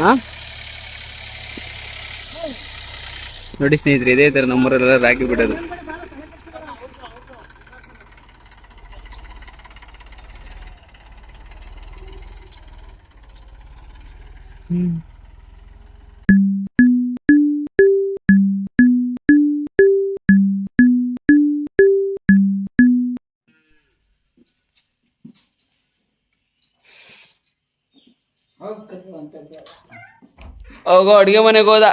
ಹಾ ನೋಡಿ ಸ್ನೇಹಿತರೆ, ಇದೇ ತರ ನಮ್ಮೂರೆಲ್ಲ ರಾಗಿ ಬಿಡೋದು. ಹೋಗೋ ಅಡುಗೆ ಮನೆಗೆ ಹೋದ.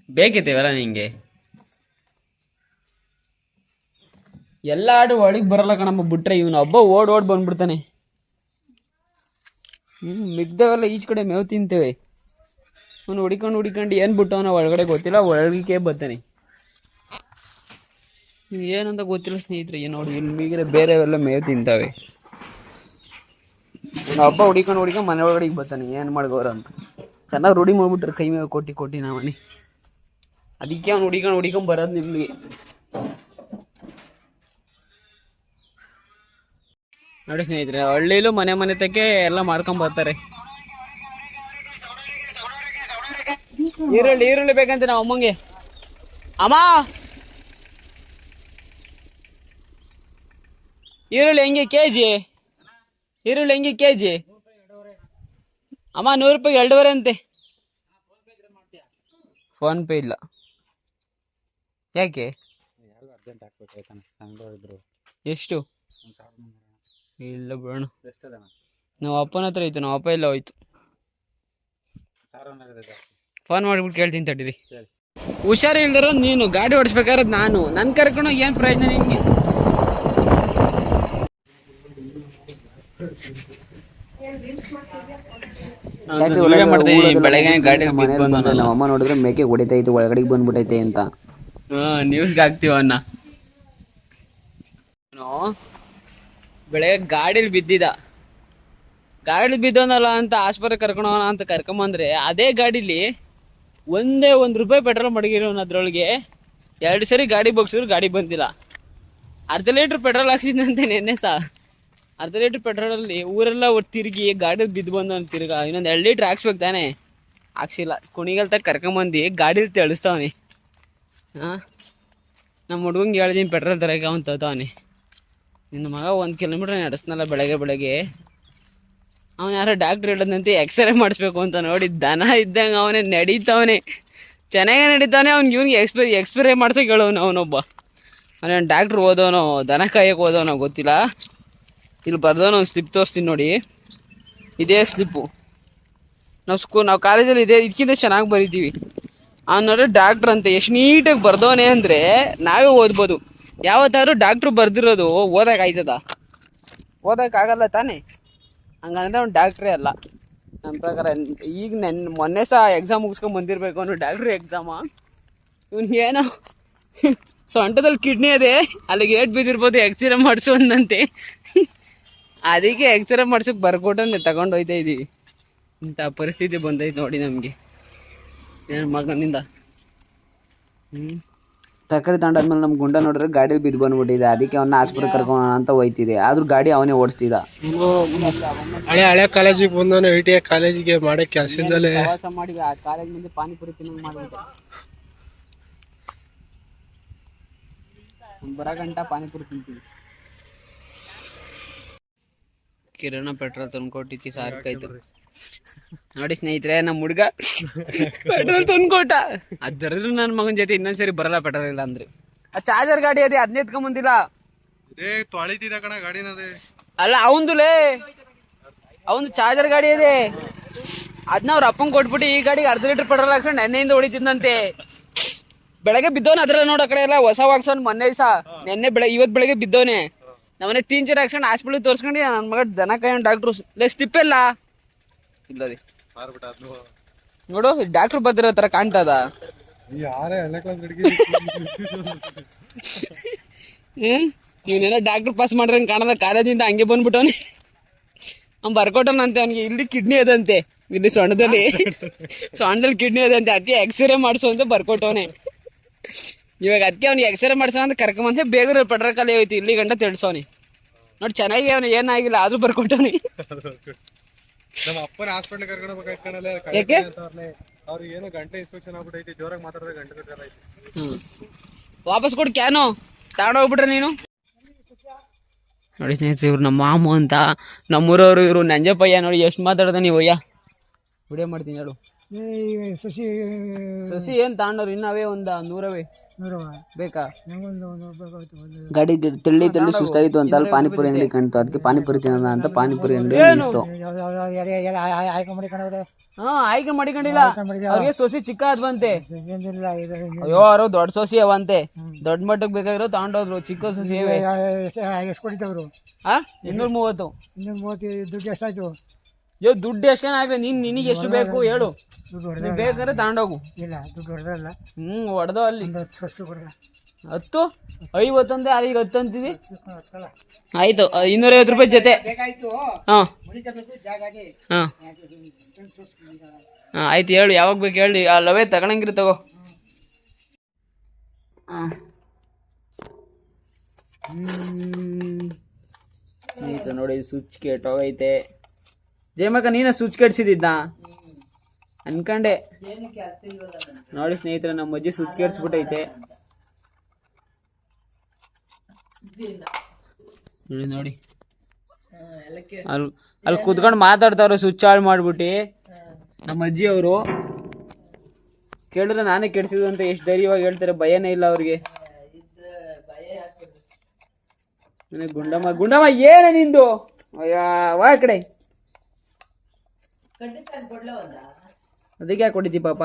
ಬೇಕಿತ್ತೇವಲ್ಲ ನಿಂಗೆ? ಎಲ್ಲ ಆಡು ಒಳಗೆ ಬರಲ್ಲ ಕಣಮ್ಮ, ಬಿಟ್ರೆ ಇವನು ಹಬ್ಬ ಓಡ್ ಬಂದ್ಬಿಡ್ತಾನೆ. ಮಿಗ್ದವೆಲ್ಲ ಈಚ ಕಡೆ ಮೇವು ತಿಂತೇವೆ. ಅವನು ಹುಡಿಕೊಂಡು ಏನು ಬಿಟ್ಟು ಅವನ ಒಳಗಡೆ ಗೊತ್ತಿಲ್ಲ, ಒಳಗೆ ಬರ್ತಾನೆ. ಏನಂತ ಗೊತ್ತಿಲ್ಲ ಸ್ನೇಹಿತರೆ. ಏನು ನೋಡಿ, ಇಲ್ಲಿ ಮೀಗಿದ್ರೆ ಬೇರೆವೆಲ್ಲ ಮೇವು ತಿಂತಾವೆ. ಹಬ್ಬ ಹುಡಿಕೊಂಡು ಮನೆ ಒಳಗಡೆ ಬರ್ತಾನೆ. ಏನು ಮಾಡ್ಗೋರ ಅಂತ ಚೆನ್ನಾಗಿ ರೂಢಿ ಮಾಡ್ಬಿಟ್ರೆ ಕೈ ಮೇವು ಕೊಟ್ಟು ನಾವನಿ. ಅದಕ್ಕೆ ಅವ್ನು ಹುಡಿಕೊಂಡು ಬರೋದು ನಿಮ್ಗೆ. ನೋಡಿ ಸ್ನೇಹಿತರೆ, ಹಳ್ಳಿಲೂ ಮನೆ ತಕ್ಕೆ ಎಲ್ಲ ಮಾಡ್ಕೊಂಡ್ ಬರ್ತಾರೆ. ಈರುಳ್ಳಿ ಬೇಕಂತ ನಾವು ಅಮ್ಮಂಗೆ. ಅಮ್ಮ ಈರುಳ್ಳಿ ಹೆಂಗೆ ಕೆಜಿ? ಈರುಳ್ಳಿ ಹೆಂಗೆ ಕೆಜಿ? ಅಮ್ಮ 100 ರೂಪಾಯಿಗೆ 2.5 ಅಂತೆ. ಫೋನ್ ಪೇ ಇಲ್ಲ. ಯಾಕೆ? ಎಷ್ಟು? ಇಲ್ಲ ಬೇಡ, ನಾವು ಅಪ್ಪನ ಹತ್ರ ಇತ್ತು, ನಾವು ಅಪ್ಪ ಎಲ್ಲ ಹೋಯ್ತು. ಫೋನ್ ಮಾಡ್ಬಿಟ್ಟು ಕೇಳ್ತೀನಿ ತಡೀರಿ. ಹುಷಾರಿಲ್ದಿರೋ ನೀನು ಗಾಡಿ ಓಡಿಸ್ಬೇಕಾದ್ರೆ ನಾನು ನನ್ನ ಕರ್ಕೊಂಡು ಏನು ಪ್ರಯೋಜನ ನಿಮಗೆ? ಬೆಳಗ್ಗೆ ಗಾಡಿ ನಮ್ಮ ಅಮ್ಮ ನೋಡಿದ್ರೆ ಮೇಕೆ ಹೊಡಿತೈತೆ, ಒಳಗಡೆಗೆ ಬಂದ್ಬಿಟ್ಟೈತೆ ಅಂತ ನ್ಯೂಸ್ಗೆ ಹಾಕ್ತೀವ ಅನ್ನ. ಬೆಳಗ್ಗೆ ಗಾಡಿಲಿ ಬಿದ್ದೋನಲ್ಲ ಅಂತ ಆಸ್ಪತ್ರೆ ಕರ್ಕೊಂಡೋಣ ಅಂತ ಕರ್ಕೊಂಬಂದ್ರೆ, ಅದೇ ಗಾಡೀಲಿ ಒಂದೇ ₹1 ಪೆಟ್ರೋಲ್ ಮಡಗಿರೋನು. ಅದ್ರೊಳಗೆ 2 ಸರಿ ಗಾಡಿ ಬಗ್ಸಿದ್ರು ಗಾಡಿ ಬಂದಿಲ್ಲ. ಅರ್ಧ ಲೀಟ್ರ್ ಪೆಟ್ರೋಲ್ ಹಾಕ್ಸಿದಂತೆ ನೆನ್ನೆ ಅರ್ಧ ಲೀಟ್ರ್ ಪೆಟ್ರೋಲಲ್ಲಿ ಊರೆಲ್ಲ ತಿರುಗಿ ಗಾಡಿ ಬಿದ್ದು ಬಂದವನು. ತಿರ್ಗಾ ಇನ್ನೊಂದು 2 ಲೀಟ್ರ್ ಹಾಕ್ಸ್ಬೇಕು ತಾನೆ, ಹಾಕ್ಸಿಲ್ಲ. ಕುಣಿಗಲ್ ತಗ ಕರ್ಕೊಂಬಂದು ಗಾಡೀಲಿ ತಿಳಿಸ್ತವನೆ. ನಮ್ಮ ಹುಡುಗಂಗೆ ಹೇಳ್ದೀನಿ ಪೆಟ್ರೋಲ್ ತರಕ್ಕೆ, ಅವನು ತಗೋತಾವನೆ. ನಿನ್ನ ಮಗ 1 ಕಿಲೋಮೀಟ್ರ್ ನಡೆಸ್ನಲ್ಲ ಬೆಳಗ್ಗೆ. ಅವನು ಯಾರೋ ಡಾಕ್ಟ್ರ್ ಹೇಳೋದಂತೆ ಎಕ್ಸ್ರೇ ಮಾಡಿಸ್ಬೇಕು ಅಂತ. ನೋಡಿ ದನ ಇದ್ದಂಗೆ ಅವನೇ ನಡೀತಾವನೆ, ಚೆನ್ನಾಗೇ ನಡೀತಾನೆ. ಇವ್ನಿಗೆ ಎಕ್ಸ್ರೇ ಮಾಡ್ಸೋಕೆ ಹೇಳೋನು ಅವನೊಬ್ಬ. ಅವನೇನು ಡಾಕ್ಟ್ರ್ ಓದೋನೋ ದನ ಕಾಯಕ್ಕೆ ಓದೋನೋ ಗೊತ್ತಿಲ್ಲ. ಇಲ್ಲಿ ಬರ್ದೋನು ಒಂದು ಸ್ಲಿಪ್ ತೋರಿಸ್ತೀನಿ ನೋಡಿ, ಇದೇ ಸ್ಲಿಪ್ಪು. ನಾವು ಕಾಲೇಜಲ್ಲಿ ಇದಕ್ಕಿಂತ ಚೆನ್ನಾಗಿ ಬರಿತೀವಿ. ಅವ್ನು ನೋಡ್ರೆ ಡಾಕ್ಟ್ರ್ ಅಂತ ಎಷ್ಟು ನೀಟಾಗಿ ಬರ್ದವನೇ ಅಂದರೆ ನಾವೇ ಓದ್ಬೋದು. ಯಾವತ್ತಾದ್ರೂ ಡಾಕ್ಟ್ರು ಬರ್ದಿರೋದು ಓದೋಕ್ಕಾಗಲ್ಲ ತಾನೇ? ಹಂಗಂದ್ರೆ ಅವ್ನು ಡಾಕ್ಟ್ರೇ ಅಲ್ಲ ನನ್ನ ಪ್ರಕಾರ. ಈಗ ಮೊನ್ನೆ ಎಕ್ಸಾಮ್ ಮುಗಿಸ್ಕೊಂಡು ಬಂದಿರಬೇಕು ಅವನು, ಡಾಕ್ಟ್ರ್ ಎಕ್ಸಾಮ. ಇವನಿಗೇನೋ ಸೊಂಟದಲ್ಲಿ ಕಿಡ್ನಿ ಅದೇ, ಅಲ್ಲಿಗೆ ಏಟ್ ಬಿದ್ದಿರ್ಬೋದು, ಎಕ್ಸ್ರೇ ಮಾಡಿಸು ಅಂದಂತೆ. ಅದಕ್ಕೆ ಎಕ್ಸ್ರೇ ಮಾಡ್ಸೋಕೆ ಬರ್ಕೊಟ್ಟಂದೆ ತಗೊಂಡು ಹೋಯ್ತಾ ಇದ್ದೀವಿ. ಇಂಥ ಪರಿಸ್ಥಿತಿ ಬಂದೈತೆ ನೋಡಿ ನಮಗೆ ಏನು ಮಗನಿಂದ. ತರಕಾರಿ ತಗೊಂಡಾದ್ಮೇಲೆ ನಮ್ಮ ಗುಂಡ ನೋಡಿದ್ರೆ ಗಾಡಿ ಬಿದ್ದು ಬಂದ್ಬಿಟ್ಟಿದೆ. ಅದಕ್ಕೆ ಅವನ್ನ ಆಸ್ಪತ್ರೆ ಕರ್ಕೊಳ್ಳೋಣ ಅಂತ ಹೋಯ್ತಿದೆ. ಆದ್ರೂ ಗಾಡಿ ಅವನೇ ಓಡಿಸ್ತಿದ್ದ. ಹಳೆ ಕಾಲೇಜಿಗೆ ಬಂದವನು ಐಟಿಐ ಕಾಲೇಜಿಗೆ ಮಾಡೋ ಕೆಲಸದಲ್ಲೇ ಪ್ರವಾಸ ಮಾಡಿ ಆ ಕಾಲೇಜ್ ಮುಂದೆ ಪಾನಿಪುರಿ ತಿನ್ನಂಗೆ ಮಾಡ್ಬಿಟ್ಟೆ. ಬರೋ ಗಂಟ ಪಾನಿಪುರಿ ತಿಂತೀವಿ. ಕಿರಣ ಪೆಟ್ರೋಲ್ ತಂದ್ಕೊಟ್ಟಿಕ್ಕಿ ಸಾಕಾಯ್ತು ನೋಡಿ ಸ್ನೇಹಿತರೆ. ನಮ್ಮ ಹುಡುಗ ಪೆಟ್ರೋಲ್ ತಂದ್ಕೊಟ್ಟ. ಅದರಲ್ಲೂ ನನ್ನ ಮಗನ ಜೊತೆ ಇನ್ನೊಂದ್ಸರಿ ಬರಲ್ಲ ಪೆಟ್ರೋಲ್ ಇಲ್ಲ ಅಂದ್ರೆ. ಆ ಚಾರ್ಜರ್ ಗಾಡಿ ಅದೇ ಅದನ್ನ ಎತ್ಕೊಂಡ್ ಬಂದಿಲ್ಲ. ಅಲ್ಲ ಅವಂದುಲೇ, ಅವನು ಚಾರ್ಜರ್ ಗಾಡಿ ಇದೆ. ಅದನ್ನ ಅವ್ರ ಅಪ್ಪಂಗೆ ಕೊಟ್ಬಿಟ್ಟು ಈ ಗಾಡಿಗೆ ಅರ್ಧ ಲೀಟರ್ ಪೆಟ್ರೋಲ್ ಹಾಕ್ಸ್ಕೊಂಡು ನೆನ್ನೆಯಿಂದ ಹೊಡಿತಿದ್ದಂತೆ. ಬೆಳಗ್ಗೆ ಬಿದ್ದವನ ಅದ್ರಲ್ಲಿ ನೋಡ ಕಡೆ ಎಲ್ಲ ಹೊಸ ಹಾಕ್ಸೋನ್. ಮೊನ್ನೆ ಇವತ್ತು ಬೆಳಗ್ಗೆ ಬಿದ್ದವನೆ. ನಮ್ಮನೆ ಟೀಚರ್ ಹಾಕ್ಸ್ಕೊಂಡು ಹಾಸ್ಪಿಟ್ಲ್ ತೋರ್ಸ್ಕೊಂಡು ನನ್ನ ಮಗ ದನ ಕಾಯೋನ್ ಡಾಕ್ಟ್ರು ಸ್ಟಿಪ್ಪೆಲ್ಲ ಇಲ್ಲದೆ ನೋಡು. ಡಾಕ್ಟ್ರು ಬರ್ದಿರೋ ತರ ಕಾಣ್ತದ. ಇವನೆಲ್ಲ ಡಾಕ್ಟ್ರ್ ಪಾಸ್ ಮಾಡ್ರೆ ಕಾಣದ. ಕಾಲೇಜಿಂದ ಹಂಗೆ ಬಂದ್ಬಿಟ್ಟವನೆ. ಅವ್ನು ಬರ್ಕೊಟ್ಟನಂತೆ ಅವನಿಗೆ ಇಲ್ಲಿ ಕಿಡ್ನಿ ಅದಂತೆ, ಇಲ್ಲಿ ಸೊಂಟದಲ್ಲಿ ಕಿಡ್ನಿ ಅದಂತೆ. ಅದಕ್ಕೆ ಎಕ್ಸ್ರೇ ಮಾಡಿಸು ಅಂತ ಬರ್ಕೊಟ್ಟವನೆ. ಇವಾಗ ಅದಕ್ಕೆ ಅವ್ನಿಗೆ ಎಕ್ಸ್ರೇ ಮಾಡ್ಸೋಣ ಅಂತ ಕರ್ಕೊಂಬಂದೆ ಬೇಗ ಪೆಟ್ರೋಲ್ ಖಾಲಿ ಹೋಯ್ತು ಇಲ್ಲಿ ಗಂಟ ತಿಳಿಸೋನಿ ನೋಡಿ ಚೆನ್ನಾಗಿ ಅವನು ಏನಾಗಿಲ್ಲ ಆದ್ರೂ ಬರ್ಕೊಟ್ಟವನಿ. ನಮ್ಮ ಅಪ್ಪನ ಹಾಸ್ಪಿಟ್ಲ್ ಕರ್ಕೊಂಡು ಹೋಗ್ಬೇಕಲ್ಲ ಯಾಕೆ ಅವ್ರಿಗೆ ಏನೋ ಗಂಟೆ ಇನ್ಸ್ಪೆಕ್ಷನ್ ಆಗ್ಬಿಟ್ಟೈತಿ, ಜೋರಾಗಿ ಮಾತಾಡಿದ್ರೆ ಗಂಟೆ ಕಟ್ಟಾಯ್ತು. ವಾಪಸ್ ಕೊಡು ಕ್ಯಾನು ತಗೊಂಡೋಗ್ಬಿಟ್ರೆ ನೀನು. ನೋಡಿ ಸ್ನೇಹಿತರೆ ಇವ್ರು ನಮ್ಮ ಮಾಮು ಅಂತ ನಮ್ಮೂರವರು, ಇವರು ನಂಜಪ್ಪಯ್ಯ. ನೋಡಿ ಎಷ್ಟು ಮಾತಾಡ್ದ ನೀವು ಅಯ್ಯ ವಿಡಿಯೋ ಮಾಡ್ತೀನಿ ಹೇಳು. ಸಸಿ ಏನ್ ತಗೊಂಡವ್ರು ಇನ್ನವೇ ಒಂದ 100 ಬೇಕಾ? ಗಾಡಿ ತಳ್ಳಿ ಸುಸ್ತಾಗಿತ್ತು ಅಂತ ಅಲ್ಲಿ ಪಾನಿಪುರಿ ಅಂಗಡಿ ಕಾಣ್ತು, ಅದಕ್ಕೆ ಪಾನಿಪುರಿ ತಿನ್ನೋಣ ಅಂತ ಪಾನಿಪುರಿ ಅಂಗಡಿ ನಿಲ್ಲಿಸ್ತು. ಆಯ್ಕೆ ಮಾಡಿಕೊಂಡಿಲ್ಲ ಅವ್ರಿಗೆ ಸೊಸಿ ಚಿಕ್ಕ ಅದ್ವಂತೆ. ಅಯ್ಯೋ ಅವ್ರು ದೊಡ್ಡ ಸೊಸಿ ಅವಂತೆ, ದೊಡ್ಡ ಮಟ್ಟಕ್ಕೆ ಬೇಕಾಗಿರೋ ತಗೊಂಡೋದ್ರು. ಚಿಕ್ಕ ಸೊಸಿ ಎಷ್ಟು ಕೊಟ್ಟಿದ್ದವ್ರು? 230. ದುಡ್ಡು ಎಷ್ಟಾಯ್ತು? ದುಡ್ಡು ಎಷ್ಟೇನಾಗ್ಲಿ ನಿನಗೆ ಎಷ್ಟು ಬೇಕು ಹೇಳು, ಬೇಕಾದ್ರೆ ತಗೊಂಡೋಗು. ಇಲ್ಲ ದುಡ್ಡು ಹೊಡೆದಲ್ಲ. ಹೊಡೆದೋ ಅಲ್ಲಿ 10 51 ಅಲ್ಲಿಗೆ 10 ಅಂತಿದಿ. ಆಯ್ತು 250 ರೂಪಾಯಿ ಜೊತೆ. ಆಯ್ತು ಹೇಳು ಯಾವಾಗ ಬೇಕು ಹೇಳಿ, ಅಲ್ಲವೇ ತಗೊಳಂಗಿರಿ ತಗೋ. ಆಯ್ತು ನೋಡಿ ಸ್ವಿಚ್ ಕೆಟ್ಟೋಗೈತೆ. ಜಯಮಕ್ಕ ನೀನ ಸ್ವಿಚ್ ಕೆಡ್ಸಿದ್ದ ಅನ್ಕಂಡೆ. ನೋಡಿ ಸ್ನೇಹಿತರೆ ನಮ್ಮ ಅಜ್ಜಿ ಸ್ವಿಚ್ ಕೆಡ್ಸ್ಬಿಟ್ಟೈತೆ ನೋಡಿ. ಅಲ್ಲಿ ಕುತ್ಕೊಂಡು ಮಾತಾಡ್ತಾವ್ರೆ ಸ್ವಿಚ್ ಆನ್ ಮಾಡ್ಬಿಟ್ಟು. ನಮ್ಮ ಅಜ್ಜಿ ಅವರು ಕೇಳಿದ್ರೆ ನಾನೇ ಕೆಡ್ಸಿದ್ರು ಅಂತ ಎಷ್ಟು ಧೈರ್ಯವಾಗಿ ಹೇಳ್ತಾರೆ, ಭಯನೇ ಇಲ್ಲ ಅವ್ರಿಗೆ. ಗುಂಡಮ್ಮ ಏನೇ ನಿಂದು? ವಾ ಕಡೆ ಅದಕ್ಕೆ ಯಾಕೆ ಕೊಟ್ಟಿದ್ದಿ ಪಾಪ?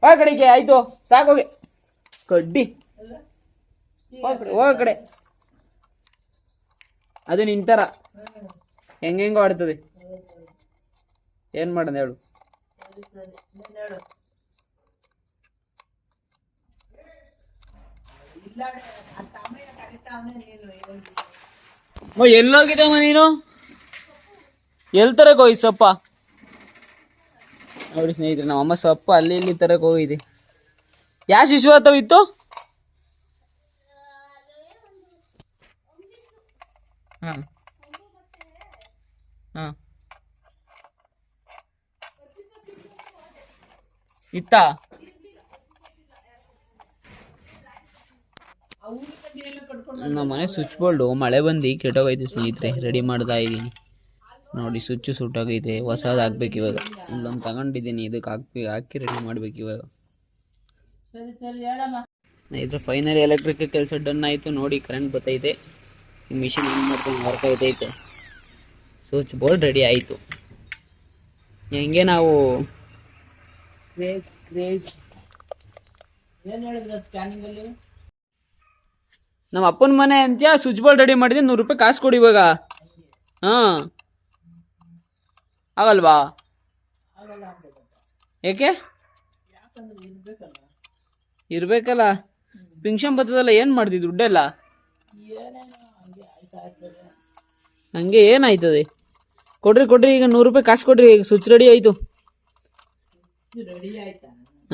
ಆ ಕಡೆಗೆ ಆಯ್ತು ಸಾಕೋಗಿ ಕಡ್ಡಿ ಹೋಗ ಕಡೆ. ಅದು ನಿಂತರ ಹೆಂಗೆಂಗೋ ಆಡ್ತದೆ, ಏನ್ ಮಾಡೋಣ ಹೇಳು. ಎಲ್ಲೋಗಿದ್ದಮ್ಮ ನೀನು? ಎಲ್ಲಿ ತರಕ್ ಹೋಗಿ ಸೊಪ್ಪ? ನೋಡಿ ಸ್ನೇಹಿತರೆ ನಮ್ಮಮ್ಮ ಸೊಪ್ಪು ಅಲ್ಲಿ ಇಲ್ಲಿ ತರಕ್ ಹೋಗಿದೆ. ಯಾವ ಶಿಶು ಇತ್ತು? ಹಾಂ ಹಾಂ ಇತ್ತ ನಮ್ಮ ಮನೆ ಸ್ವಿಚ್ ಬೋರ್ಡು ಮಳೆ ಬಂದು ಕೆಟ್ಟೋಗೈತೆ ಸ್ನೇಹಿತರೆ. ರೆಡಿ ಮಾಡ್ತಾ ಇದ್ದೀನಿ ನೋಡಿ. ಸ್ವಿಚ್ ಸುಟ್ಟೋಗೈತೆ, ಹೊಸದು ಹಾಕ್ಬೇಕು ಇವಾಗ. ಇಲ್ಲೊಂದು ತಗೊಂಡಿದ್ದೀನಿ, ಇದಕ್ಕೆ ಹಾಕಿ ರೆಡಿ ಮಾಡ್ಬೇಕು ಇವಾಗ. ಸ್ನೇಹಿತರೆ ಫೈನಲಿ ಎಲೆಕ್ಟ್ರಿಕ್ ಕೆಲಸ ಡನ್ ಆಯಿತು ನೋಡಿ. ಕರೆಂಟ್ ಬರ್ತೈತೆ, ಈ ಮಿಷಿನ್ ಏನು ಮಾಡ್ಕೊಂಡು ವರ್ಕ್ ಆಯ್ತೈತೆ. ಸ್ವಿಚ್ ಬೋರ್ಡ್ ರೆಡಿ ಆಯಿತು. ಹೆಂಗೆ ನಾವು ನಮ್ಮ ಅಪ್ಪನ ಮನೆ ಅಂತ್ಯ ಸ್ವಿಚ್ ಬೋರ್ಡ್ ರೆಡಿ ಮಾಡಿದ್ರೆ 100 ರೂಪಾಯಿ ಕಾಸು ಕೊಡಿ ಇವಾಗ. ಹಾಂ ಆಗಲ್ವಾ? ಏಕೆ ಇರ್ಬೇಕಲ್ಲ, ಪಿಂಕ್ಷನ್ ಬರ್ತದಲ್ಲ, ಏನು ಮಾಡ್ದಿ ದುಡ್ಡೆಲ್ಲ? ಹಂಗೆ ಏನಾಯ್ತದೆ? ಕೊಡ್ರಿ ಈಗ 100 ರೂಪಾಯಿ ಕಾಸು ಕೊಡ್ರಿ. ಈಗ ಸ್ವಿಚ್ ರೆಡಿ ಆಯ್ತು.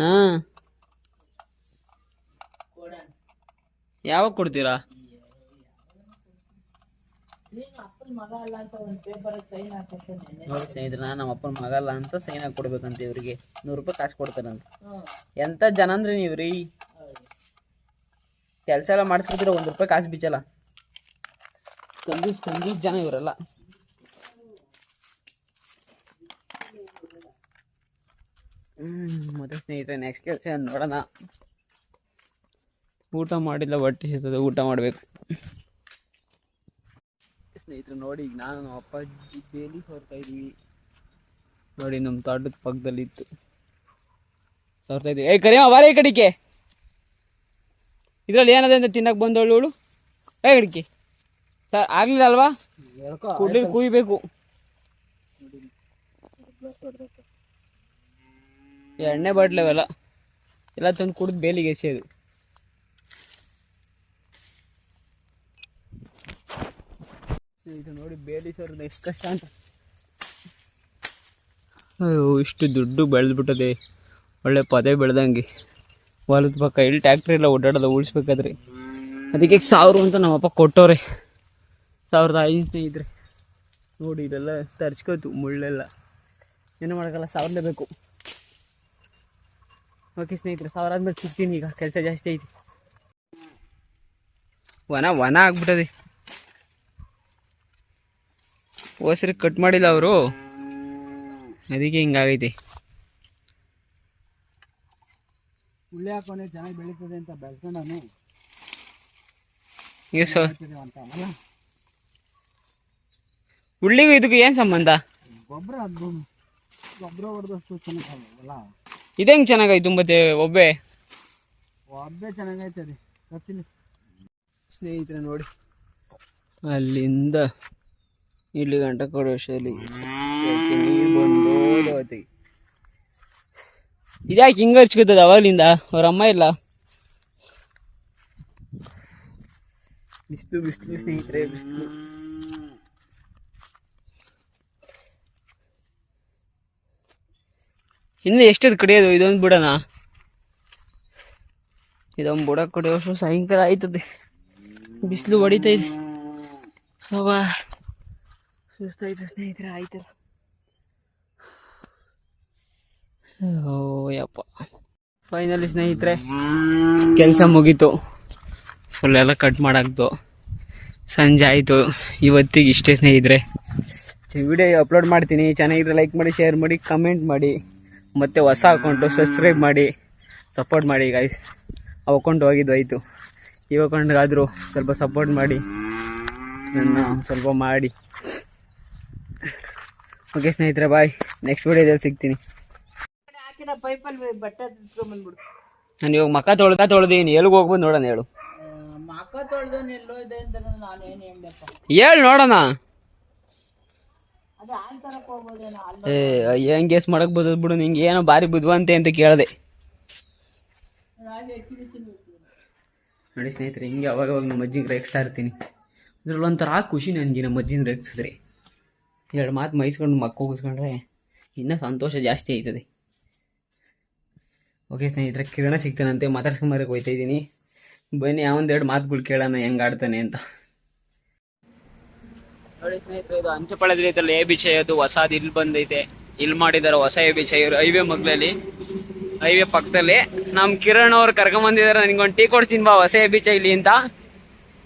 ಹಾಂ ಯಾವಾಗ ಕೊಡ್ತೀರಾ? ನೋಡಿ ಸ್ನೇಹಿತರೆ ನಮ್ಮ ಅಪ್ಪನ ಮಗ ಅಲ್ಲ ಅಂತ ಸೈನ್ ಹಾಕಿ ಕೊಡ್ಬೇಕಂತ ಇವ್ರಿಗೆ 100 ರೂಪಾಯಿ ಕಾಸು ಕೊಡ್ತಾರಂತ. ಎಂತ ಜನ ಅಂದ್ರೆ ನೀವ್ರಿ, ಕೆಲಸ ಎಲ್ಲ ಮಾಡಿಸ್ಕೊತೀರ 1 ರೂಪಾಯಿ ಕಾಸು ಬಿಚ್ಚಲ್ಲ. ಕಂಜೂಸ್ ಜನ ಇವರೆಲ್ಲ. ಮತ್ತೆ ಸ್ನೇಹಿತರೆ ನೆಕ್ಸ್ಟ್ ಕೆಲಸ ನೋಡೋಣ. ಊಟ ಮಾಡಿಲ್ಲ, ಹೊಟ್ಟೆ ಸಿಗ್ತದೆ, ಊಟ ಮಾಡಬೇಕು ಸ್ನೇಹಿತರೆ. ನೋಡಿ ಈಗ ನಾನು ನಮ್ಮ ಅಪ್ಪಾಜಿ ಬೇಲಿ ಸೋರ್ತಾ ಇದ್ವಿ ನೋಡಿ. ನಮ್ಮ ತೋಟದ ಪಕ್ಕದಲ್ಲಿ ಇತ್ತು, ಸೋರ್ತಾ ಇದ್ವಿ. ಕರಿಯಮ್ಮ ಬಾರ ಈ ಕಡಿಕೆ. ಇದ್ರಲ್ಲಿ ಏನದೆ ಅಂತ ತಿನ್ನಕ್ಕೆ ಬಂದವಳು ಕಡಿಕೆ ಸರ್. ಆಗ್ಲಿಲ್ಲ ಅಲ್ವಾ? ಕುಯ್ಬೇಕು. ಎಣ್ಣೆ ಬಾಟ್ಲವೆಲ್ಲ ಎಲ್ಲ ತಂದು ಕುಡಿದು ಬೇಲಿಗೆ ಎಸೆಯೋದು. ಇದು ನೋಡಿ ಬೇಲಿ ಸರ್ ಎಷ್ಟು ಕಷ್ಟ ಅಂತ. ಅಯ್ಯೋ ಇಷ್ಟು ದುಡ್ಡು ಬೆಳೆದ್ಬಿಟ್ಟದೆ. ಒಳ್ಳೆ ಪೊದೆ ಬೆಳ್ದಂಗೆ. ಹೊಲದ ಪಕ್ಕ ಇಲ್ಲಿ ಟ್ಯಾಕ್ಟ್ರಿ ಎಲ್ಲ ಓಡಾಡೋದು ಉಳಿಸ್ಬೇಕಾದ್ರೆ ಅದಕ್ಕೆ 1000 ಅಂತ ನಮ್ಮಪ್ಪ ಕೊಟ್ಟವ್ರೆ. 1500 ಸ್ನೇಹಿತರೆ. ನೋಡಿ ಇದೆಲ್ಲ ತರ್ಚ್ಕೋತು ಮುಳ್ಳೆಲ್ಲ, ಏನು ಮಾಡೋಕ್ಕಲ್ಲ, 1000 ಬೇಕು. ಓಕೆ ಸ್ನೇಹಿತರೆ, 1000 ಆದ್ಮೇಲೆ ಸಿಗ್ತೀನಿ. ಈಗ ಕೆಲಸ ಜಾಸ್ತಿ ಐತಿ, ವನ ಆಗ್ಬಿಟ್ಟದೆ. ಹೋಸರಿ ಕಟ್ ಮಾಡಿಲ್ಲ ಅವರು, ಅದಕ್ಕೆ ಹಿಂಗಾಗೈತಿ. ಉಳ್ಳಿ ಹಾಕೋನೆ ಚೆನ್ನಾಗಿ ಬೆಳೀತದೆ ಅಂತ ಬೆಳ್ಕೊಂಡಾನು ಈಗ ಉಳ್ಳಿಗೂ ಇದಕ್ಕೂ ಏನು ಸಂಬಂಧ? ಗೊಬ್ಬರ ಹೊಡೆದಷ್ಟು ಚೆನ್ನಾಗಲ್ಲ. ಇದು ಹೆಂಗೆ ಚೆನ್ನಾಗಾಯ್ತು ಮತ್ತೆ ಒಬ್ಬೆ ಚೆನ್ನಾಗೈತೆ ಗೊತ್ತಿಲ್ಲ ಸ್ನೇಹಿತರೆ. ನೋಡಿ ಅಲ್ಲಿಂದ ಇಲ್ಲಿ ಗಂಟ ಕೊಡೋಷ್ಟರಲ್ಲಿ ನೀರು ಬಂದೋದತಿ. ಇದ್ಯಾಕೆ ಹಿಂಗೆ ಹರ್ಚ್ಕೊತದ ಅವಾಗಲಿಂದ? ಅವ್ರ ಅಮ್ಮ ಇಲ್ಲ. ಬಿಸಿಲು ಬಿಸಿಲು ಸ್ನೇಹಿತರೆ, ಬಿಸಿಲು. ಇನ್ನು ಎಷ್ಟೊತ್ತು ಕಡಿಯೋದು? ಇದೊಂದು ಬುಡನಾ? ಇದೊಂದು ಬುಡ ಕಡಿಯೋಷ್ಟು ಸಾಯಂಕಾಲ ಆಯ್ತದೆ. ಬಿಸಿಲು ಹೊಡಿತೈತೆ. ಅವಾ ಸುಸ್ತಾಯ್ತು ಸ್ನೇಹಿತರೆ, ಆಯ್ತಲ್ಲ. ಓ ಯಪ್ಪ, ಫೈನಲಿ ಸ್ನೇಹಿತರೆ ಕೆಲಸ ಮುಗೀತು. ಫುಲ್ ಎಲ್ಲ ಕಟ್ ಮಾಡಾಕ್ತು. ಸಂಜೆ ಆಯಿತು. ಇವತ್ತಿಗೆ ಇಷ್ಟೇ ಸ್ನೇಹಿತರೆ. ವಿಡಿಯೋ ಅಪ್ಲೋಡ್ ಮಾಡ್ತೀನಿ. ಚೆನ್ನಾಗಿದ್ರೆ ಲೈಕ್ ಮಾಡಿ, ಶೇರ್ ಮಾಡಿ, ಕಮೆಂಟ್ ಮಾಡಿ. ಮತ್ತು ಹೊಸ ಅಕೌಂಟು ಸಬ್ಸ್ಕ್ರೈಬ್ ಮಾಡಿ, ಸಪೋರ್ಟ್ ಮಾಡಿ ಗೈಸ್. ಆ ಅಕೌಂಟ್ ಹೋಗಿದ್ದು ಆಯಿತು. ಈ ಅಕೌಂಟ್ಗಾದರೂ ಸ್ವಲ್ಪ ಸಪೋರ್ಟ್ ಮಾಡಿ, ನನ್ನ ಸ್ವಲ್ಪ ಮಾಡಿ. ಓಕೆ ಸ್ನೇಹಿತರೆ, ಬಾಯ್. ನೆಕ್ಸ್ಟ್ ವಿಡಿಯೋದಲ್ಲಿ ಸಿಗ್ತೀನಿ. ನಾನು ಇವಾಗ ಮಕ್ಕ ತೊಳ್ದೀನಿ. ಎಲ್ಲಿಗೆ ಹೋಗ್ಬೋದು ನೋಡೋಣ, ಹೇಳು. ಹೇಳು ನೋಡೋಣ. ಹೆಂಗೆ ಗೇಸ್ ಮಾಡಕ್ ಬರ್ತದ ಬಿಡು. ನಿಂಗೆ ಏನೋ ಭಾರಿ ಬುದ್ಧಿವಂತೆ ಅಂತ ಕೇಳಿದೆ. ನೋಡಿ ಸ್ನೇಹಿತರೆ, ಹಿಂಗೆ ಅವಾಗ ನಮ್ಮ ಅಜ್ಜಿಗೆ ರೇಗಿಸ್ತಾ ಇರ್ತೀನಿ. ಅದ್ರಲ್ಲಿ ಒಂಥರ ಖುಷಿ ನನಗೆ ನಮ್ಮ ಅಜ್ಜಿನ ರೇಗಿಸಿದ್ರೆ. 2 ಮಾತು ಮೈಸ್ಕೊಂಡು ಮಕ್ಕ ಹೋಗಿಸ್ಕೊಂಡ್ರೆ ಇನ್ನೂ ಸಂತೋಷ ಜಾಸ್ತಿ ಆಯ್ತದೆ. ಓಕೆ ಸ್ನೇಹಿತರೆ, ಕಿರಣ ಸಿಗ್ತಾನಂತೆ, ಮಾತಾಡ್ಸ್ಕೊಂಬರಕ್ಕೆ ಹೋಗ್ತಾ ಇದ್ದೀನಿ. ಬನ್ನಿ ಒಂದೆರಡು ಮಾತುಗಳು ಕೇಳೋಣ ಹೆಂಗೆ ಆಡ್ತಾನೆ ಅಂತ. ನೋಡಿ ಸ್ನೇಹಿತರೆ, ಇದು ಅಂಚಪಾಳ್ಯದಲ್ಲಿ ಐತಲ್ಲ ಎ-ಬೀಚ್. ಅದು ಹೊಸದು ಇಲ್ಲಿ ಬಂದೈತೆ. ಇಲ್ಲಿ ಮಾಡಿದಾರೆ ಹೊಸ ಎ-ಬೀಚ್. ಇವರು ಹೈವೇ ಮಗ್ಲಲ್ಲಿ, ಹೈವೇ ಪಕ್ಕದಲ್ಲಿ. ನಮ್ಮ ಕಿರಣ್ ಅವ್ರು ಕರ್ಕೊಂಬಂದಿದ್ದಾರೆ. ನನಗೊಂದು ಟೀ ಕೊಡ್ತೀನಿ ಬಾ, ಹೊಸ ಎ-ಬೀಚ್ ಇಲ್ಲಿ ಅಂತ.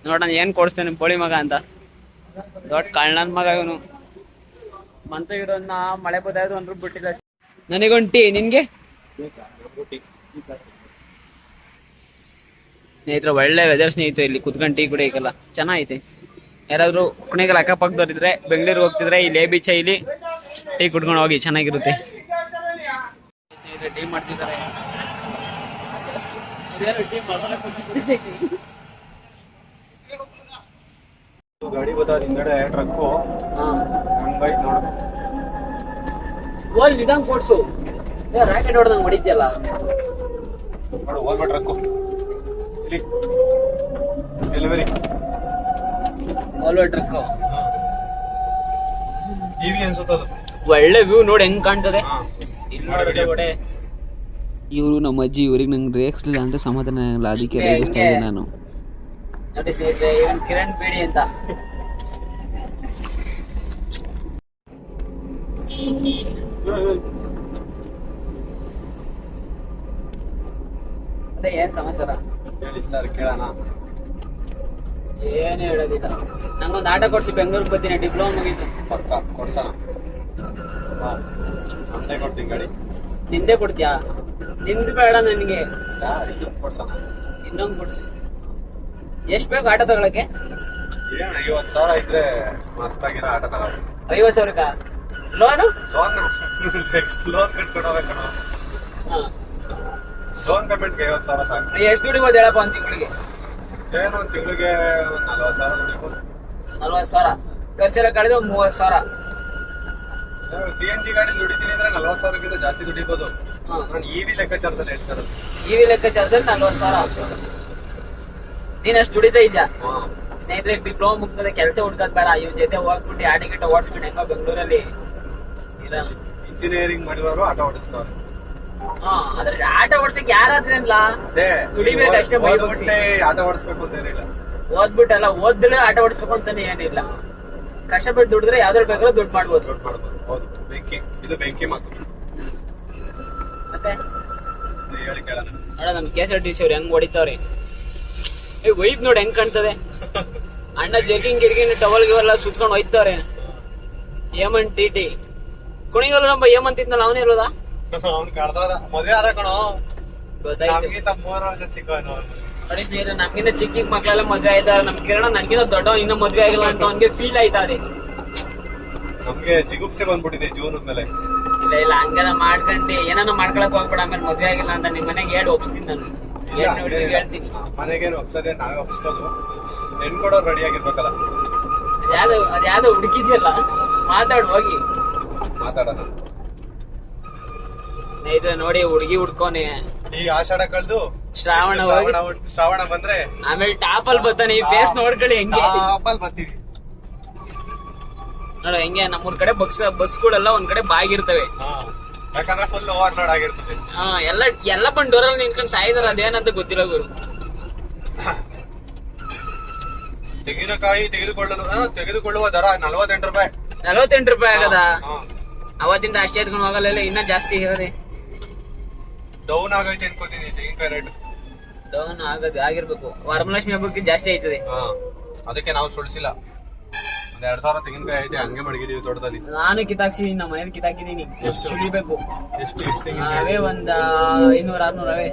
ನೋಡೋಣ ಏನು ಕೊಡಿಸ್ತಾನೆ. ಬೋಳಿ ಮಗ ಅಂತ, ದೊಡ್ಡ ಕಳ್ಳನ ಮಗ ಇವನು. ಮಂತ ಇರೋನ್ನ ಮಳೆ ಬದಾಯ್ತು ಅಂದ್ರೂ ಬಿಟ್ಟಿಲ್ಲ. ನನಗೊಂದು ಟೀ, ನಿನ್ಗೆ? ಸ್ನೇಹಿತರೆ, ಒಳ್ಳೆ ವೆದರ್ ಸ್ನೇಹಿತರೆ. ಇಲ್ಲಿ ಕುತ್ಕೊಂಡು ಟೀ ಕುಡಿಯೋಕ್ಕಲ್ಲ ಚೆನ್ನಾಗೈತೆ. ಯಾರಾದರೂ ಕುಣಿಗಲ್ ಅಕ್ಕಪಕ್ಕದವ್ರಿದ್ರೆ, ಬೆಂಗಳೂರಿಗೆ ಹೋಗ್ತಿದ್ರೆ ಇಲ್ಲಿ ಎ-ಬೀಚ್ ಇಲ್ಲಿ ಟೀ ಕುಡ್ಕೊಂಡು ಹೋಗಿ, ಚೆನ್ನಾಗಿರುತ್ತೆ. ಸ್ನೇಹಿತರೆ, ಟೀ ಮಾಡ್ತಿದ್ದಾರೆ. ಗಾಡಿ ಬರ್ತದೆ ಹಿಂಗಡೆ ಟ್ರಕ್ಕು. ಹಂಗೈತೆ ನೋಡು. ಓಲ್ ನಿಧಾನ ಕೊಡ್ಸು. ರಾಕೆಟ್ ಹೊಡೆದಂಗೆ ಹೊಡಿತಿಯಲ್ಲ ನೋಡು. ಓಲ್ವ ಟ್ರಕ್ಕು ಇಲ್ಲಿ ಡೆಲಿವರಿ ಓಲ್ವ ಟ್ರಕ್ಕು. ಇವಿ ಅನ್ಸುತ್ತದು. ಒಳ್ಳೆ ವ್ಯೂ ನೋಡಿ ಹೆಂಗ್ ಕಾಣ್ತದೆ. ಇಲ್ಲಿ ನೋಡಿ. ಇವರು ನಮ್ಮ ಅಜ್ಜಿ. ಇವ್ರಿಗೆ ನಂಗೆ ರೇಗಿಸ್ಲಿಲ್ಲ ಅಂದ್ರೆ ಸಮಾಧಾನ ಇಲ್ಲ, ಅದಕ್ಕೆ ರೇಗಿಸ್ತಾ ಇದ್ದೆ ನಾನು. ನೋಡಿ ಸ್ನೇಹಿತರೆ, ಇವನು ಕಿರಣ್ ಬೇಡಿ ಅಂತ. ಮತ್ತೆ ಏನ್ ಸಮಾಚಾರ? ಹೇಳಿ ಸರ್, ಕೇಳೋಣ. ಏನು ಹೇಳೋದಿಲ್ಲ. ನಂಗೊಂದು ಆಟ ಕೊಡ್ಸಿ, ಬೆಂಗಳೂರಿಗೆ ಬರ್ತೀನಿ. ಡಿಪ್ಲೊಮಾ ಮುಗೀತು. ಪಕ್ಕ ಕೊಡ್ಸೋಣ. ಅಂತೆ ಕೊಡ್ತೀನಿ ಗಾಡಿ. ನಿಂದೆ ಕೊಡ್ತೀಯಾ? ನಿಂದು ಬೇಡ ನನಗೆ. ಕೊಡ್ಸೋಣ. ಇನ್ನೊಂದು ಕೊಡ್ಸಿ. ಎಷ್ಟು ಬೇಕು ಆಟ ತಗೊಳಕ್ಕೆ? 50,000 ಇದ್ರೆ ಮಸ್ತಾಗಿರೋ ಆಟ ತಗೊಳ್ಳಿ. 50,000ಕ್ಕ ಲೋನು? ಲೋನ್ ಕಟ್ಕೊಂಡು ಹೋಗ್ಬೇಕಣ. ಲೋನ್ ಪೇಮೆಂಟ್ಗೆ 50,000 ಸಾಕು. ಎಷ್ಟು ದುಡಿಬೋದು ಹೇಳಪ್ಪ ಒಂದು ತಿಂಗಳಿಗೆ? ಏನು ಒಂದು ತಿಂಗಳಿಗೆ 40,000 ದುಡಿಬೋದು. 40,000 ಖರ್ಚೆಲ್ಲ ಕಳೆದು 30,000. CNG ಗಾಡಿ ದುಡಿತೀನಿ ಅಂದ್ರೆ 40,000ಕ್ಕಿಂತ ಜಾಸ್ತಿ ದುಡಿಬೋದು. ನಾನು ಇವಿ ಲೆಕ್ಕಾಚಾರದಲ್ಲಿ ಹೇಳ್ತಾರೆ. ಇವಿ ಲೆಕ್ಕಾಚಾರದಲ್ಲಿ 40,000. ನೀನ್ ಅಷ್ಟು ದುಡಿತಾ ಇದ್ಯಾ? ಸ್ನೇಹಿತರೆ, ಡಿಪ್ಲೊಮಾ ಮುಗ್ತದೆ, ಕೆಲಸ ಹುಡ್ಕೋದ್ ಬೇಡ. ಇವ್ ಜೊತೆ ಹೋಗ್ಬಿಟ್ಟು ಆಟ ಗಿಟ ಓಡಿಸ್ಕೊಂಡು ಹೆಂಗೋ ಬೆಂಗಳೂರಲ್ಲಿ ಇಂಜಿನಿಯರಿಂಗ್ ಮಾಡಿರೋರು ಆಟ ಓಡಿಸ್ತವ್ರೆ. ಆದ್ರೆ ಆಟ ಓಡ್ಸಕ್ ಯಾರಾದ್ರೇನಿಲ್ಲ, ಅದೇ ದುಡಿಬೇಕು ಅಷ್ಟೇ, ಬೈ ಓದ್ಬಿಟ್ಟೆ ಆಟ ಓಡಿಸ್ಬೇಕು ಅಂತ ಏನಿಲ್ಲ. ಓದ್ಬಿಟ್ಟಲ್ಲ, ಓದ್ದಿಲ್ಲ ಆಟ ಓಡಿಸ್ಬೇಕು ಅಂತಾನೆ ಏನಿಲ್ಲ. ಕಷ್ಟಪಟ್ಟು ದುಡಿದ್ರೆ ಯಾವ್ದ್ರಲ್ಲಿ ಬೇಕಾದ್ರೂ ದುಡ್ಡು ಮಾಡ್ಬೋದು. ದುಡ್ಡು ಮಾಡ್ಬೋದು. ಹೌದು, ಬೆಂಕಿ ಇದು ಬೆಂಕಿ ಮಾತು. ಮತ್ತೆ ಹೇಳಿ ಕೇಳೋಣ. ನೋಡ ನಮ್ KSRTC ಅವ್ರು ಹೆಂಗ್ ಹೊಡಿತಾವ್ರಿ. ವೈಪ್ ನೋಡಿ ಹೆಂಗ್ ಕಾಣ್ತದೆ. ಅಣ್ಣ ಜರ್ಕಿಂಗ್ ಗಿರ್ಕಿಂಗ್ ಟವಲ್ ಗಿವೆಲ್ಲ ಸುತ್ಕೊಂಡು ಹೋಯ್ತವ್ರೆ. ಹೇಮಂತ್ TT ಕುಣಿಗಲ್ಲ ನಮ್ಮ ಹೇಮಂತ್ ಇದ್ನಲ್ಲ, ಅವನೇ ಇರೋದ? ಅವ್ನು ಕಡ್ದವ್ರ ಮದ್ವೆ ಆದ ಕಣೋ. ಗೊತ್ತಾಯ್ತು. ನಮ್ಗಿಂತ 3 ವರ್ಷ ಚಿಕ್ಕವನು. ನೋಡಿ ಸ್ನೇಹಿತರೆ, ನಮ್ಗಿಂತ ಚಿಕ್ಕ ಚಿಕ್ಕ ಮಕ್ಳೆಲ್ಲ ಮದ್ವೆ ಆಯ್ತಾರ. ನಮ್ ಕಿರಣ ನನ್ಗಿಂತ ದೊಡ್ಡ ಇನ್ನೂ ಮದ್ವೆ ಆಗಿಲ್ಲ ಅಂತ ಅವ್ನಿಗೆ ಫೀಲ್ ಆಯ್ತಾ ಇದೆ. ನಮ್ಗೆ ಜಿಗುಪ್ಸೆ ಬಂದ್ಬಿಟ್ಟಿದೆ ಜೂನ್ ಮೇಲೆ. ಇಲ್ಲ ಇಲ್ಲ, ಹಂಗೆಲ್ಲ ಮಾಡ್ಕೊಂಡು ಏನಾನ ಮಾಡ್ಕೊಳಕ್ ಹೋಗ್ಬೇಡ. ಆಮೇಲೆ ಮದ್ವೆ ಆಗಿಲ್ಲ ಅಂತ ನಿಮ್ ಮನೆಗೆ ಹೇಳಿ ಒಪ್ಸ್ತೀನಿ ನಾನು. ಹೇಳ್ತೀನಿ. ಮನೆಗೇನು ಒಪ್ಸದೆ, ನಾವೇ ಒಪ್ಸ್ಬೋದು. ಹೆಣ್ ಕೊಡೋರು ರೆಡಿ ಆಗಿರ್ಬೇಕಲ್ಲ. ಅದ್ಯಾವ್ದು ಹುಡುಕಿದ್ಯಲ್ಲ, ಮಾತಾಡ್ ಹೋಗಿ. ಮಾತಾಡೋಣ. ಸ್ನೇಹಿತರೆ ನೋಡಿ, ಹುಡುಗಿ ಹುಡ್ಕೋನೆ. ಈಗ ಆಷಾಢ ಕಳ್ದು ಶ್ರಾವಣ ಬಂದ್ರೆ ಆಮೇಲೆ ಟಾಪ್ ಅಲ್ಲಿ ಬರ್ತಾನೆ. ಈ ಫೇಸ್ ನೋಡ್ಕೊಳ್ಳಿ ಹೆಂಗೆ. ಟಾಪಲ್ಲಿ ಬರ್ತೀವಿ ನೋಡ ಹೆಂಗೆ. ನಮ್ಮೂರ್ ಕಡೆ ಬಸ್ಗಳೆಲ್ಲ ಒಂದ್ ಕಡೆ ಬಾಗಿರ್ತವೆ. ಯಾಕಂದ್ರೆ ಫುಲ್ ಓವರ್ಲೋಡ್ ಆಗಿರ್ತದೆ. ಎಲ್ಲ ಬಂದ್ ಡೋರಲ್ಲಿ ನಿಂತ್ಕೊಂಡು ಸಾಯ್ತಾರ. ಅದೇನಂತ ಗೊತ್ತಿಲ್ಲ ಗುರು. ತೆಂಗಿನಕಾಯಿ ತೆಗೆದುಕೊಳ್ಳುವ ದರ 48 ರೂಪಾಯಿ. 48 ರೂಪಾಯಿ ಆಗದ. ಅವತ್ತಿಂದ ಅಷ್ಟೇ ಎತ್ಕೊಂಡು ಹೋಗಲ್ಲ, ಇನ್ನ ಜಾಸ್ತಿ ಇರೋದೆ. ಡೌನ್ ಆಗೈತೆ ಅನ್ಕೋತೀನಿ ತೆಂಗಿನಕಾಯಿ ರೇಟ್. ಡೌನ್ ಆಗಿರ್ಬೇಕು. ವರಮಲಕ್ಷ್ಮಿ ಹಬ್ಬಕ್ಕೆ ಜಾಸ್ತಿ ಆಯ್ತದೆ. ಅದಕ್ಕೆ ನಾವು ಸುಳಿಸಿಲ್ಲ. 2,000 ತೆಂಗಿನಕಾಯಿ ಐತೆ, ಹಂಗೆ ಮಡಗಿದೀವಿ ತೋಟದಲ್ಲಿ. ನಾನು ಕಿತಾಕ್ಸಿದೀನಿ, ನಮ್ಮ ಮನೇಲಿ ಕಿತಾಕಿದೀನಿ. ಸುಳಿಬೇಕು. ಎಷ್ಟು ಅವೇ ಒಂದ್ 500-600 ಅವೇ.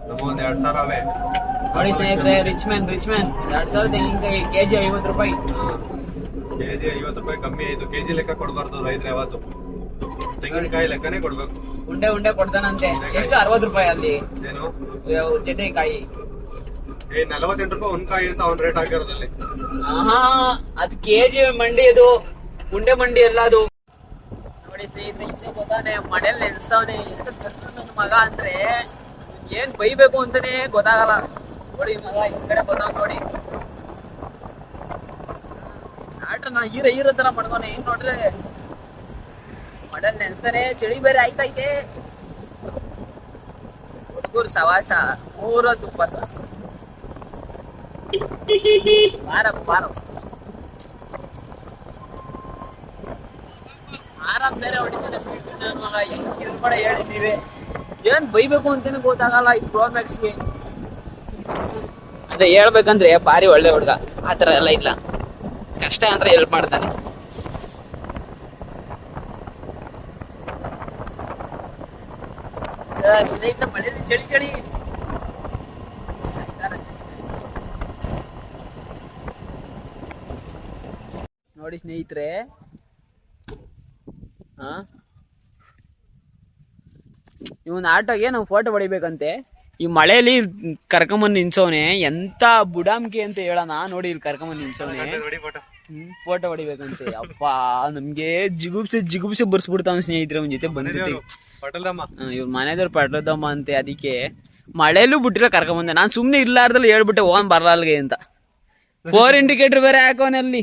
ನಮ್ಮ 2,000 ಅವೇ. ನೋಡಿ ಸ್ನೇಹಿತರೆ, ರಿಚ್ ಮ್ಯಾನ್ 2,000 ತೆಂಗಿನಕಾಯಿ ಕೆಜಿ 50 ರೂಪಾಯಿ. ಕೆಜಿ 50 ರೂಪಾಯಿ ಕಮ್ಮಿ ಆಯ್ತು. ಕೆಜಿ ಲೆಕ್ಕ ಕೊಡ್ಬಾರ್ದು ರೈತರು ಯಾವತ್ತು. ತೆಂಗಿನಕಾಯಿ ಲೆಕ್ಕನೇ ಕೊಡ್ಬೇಕು. ಉಂಡೆ ಕೊಡ್ತಾನಂತೆ. ಎಷ್ಟು 60 ರೂಪಾಯಿ ಅಲ್ಲಿ ಏನು ಜೊತೆಕಾಯಿ. 48 ರೂಪಾಯಿ ಒಂದ್ ಕಾಯಿ ಅಂತ ಅವ್ನ್ ರೇಟ್ ಹಾಕಿರೋದಲ್ಲಿ. ಅದ್ ಕೆಜಿ ಮಂಡಿ, ಅದು ಉಂಡೆ ಮಂಡಿ ಎಲ್ಲ ಅದು. ನೋಡಿ ಸ್ನೇಹಿತರೆ, ಇನ್ನೇ ಗೊತ್ತಾನೆ ಮನೇಲಿ ನೆನ್ಸ್ತಾವನೆ. ನನ್ನ ಮಗ ಅಂದ್ರೆ ಏನ್ ಬೈಬೇಕು ಅಂತಾನೆ ಗೊತ್ತಾಗಲ್ಲ. ನೋಡಿ ಮಗ ಈ ಕಡೆ ಬಂದವ್ ನೋಡಿ. ಆಟನ ಹೀರೋ ತರ ಮಾಡ್ತಾನೆ. ಏನ್ ನೋಡ್ರೆ ಮಡಲ್ ನೆನ್ಸ್ತಾನೆ. ಚಳಿ ಬೇರೆ ಆಯ್ತೈತೆ. ಹುಡುಗರು ಸವಾಸ ಮೂರ ತುಪ್ಪಸ. ಆರಾಮ್ ಬೇರೆ ಹೊಡಿತಾನೆ. ಮಗ ಹೆಂಗ್ ಹೇಳಿ ನೀವೇ. ಏನ್ ಬೈಬೇಕು ಅಂತಾನೆ ಗೊತ್ತಾಗಲ್ಲ ಈ ಪ್ರೋ ಮ್ಯಾಕ್ಸ್ಗೆ. ಅದೇ ಹೇಳ್ಬೇಕಂದ್ರೆ ಭಾರಿ ಒಳ್ಳೆ ಹುಡ್ಗ. ಆತರ ಎಲ್ಲ ಇಲ್ಲ. ಕಷ್ಟ ಅಂದ್ರೆ ಹೆಲ್ಪ್ ಮಾಡ್ತಾನೆ. ಸ್ನೇಹಿತರೆ, ಮಳೆಯಲ್ಲಿ ಚಳಿ ನೋಡಿ ಸ್ನೇಹಿತರೆ. ಇವನ್ ಆಟೋಗೆ ನಾವು ಫೋಟೋ ಹೊಡಿಬೇಕಂತೆ. ಈ ಮಳೆಯಲ್ಲಿ ಕರ್ಕೊಂಬಂದ್ ನಿನ್ಸೋನೆ. ಎಂತ ಬುಡಾಮ್ಕೆ ಅಂತ ಹೇಳೋಣ. ನೋಡಿ ಇಲ್ಲಿ ಕರ್ಕೊಂಬಂದ್ ನಿನ್ಸೋನೆ. ಫೋಟೋ ಹೊಡಿಬೇಕಂತೆ. ಅಪ್ಪ ನಮ್ಗೆ ಜಿಗುಪ್ಸೆ ಬರ್ಸ್ಬಿಡ್ತಾವ ಸ್ನೇಹಿತರೆ. ಅವ್ನ ಜೊತೆ ಬಂದಿರ್ತೀವಿ. ಇವ್ರ ಮನೆದವ್ರು ಪಟ್ಲದಮ್ಮ ಅಂತೆ. ಅದಕ್ಕೆ ಮಳೆಯಲ್ಲೂ ಬಿಟ್ಟಿರೋ ಕರ್ಕೊಂಬಂದೆ. ನಾನ್ ಸುಮ್ನೆ ಇರ್ಲಾರ್ದಲ್ಲಿ ಹೇಳ್ಬಿಟ್ಟೆ ಹೋಗನ್ ಬರಲ್ಗೆ ಅಂತ. 4 ಇಂಡಿಕೇಟರ್ ಬೇರೆ ಹಾಕೋನಲ್ಲಿ.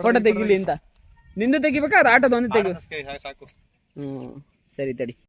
ಫೋಟೋ ತೆಗಿಲಿ ಅಂತ. ನಿಂದು ತೆಗಿಬೇಕಾ? ಆಟೋದ ಒಂದು ತೆಗಿ. ಸಾಕು. ಸರಿ ತಡಿ.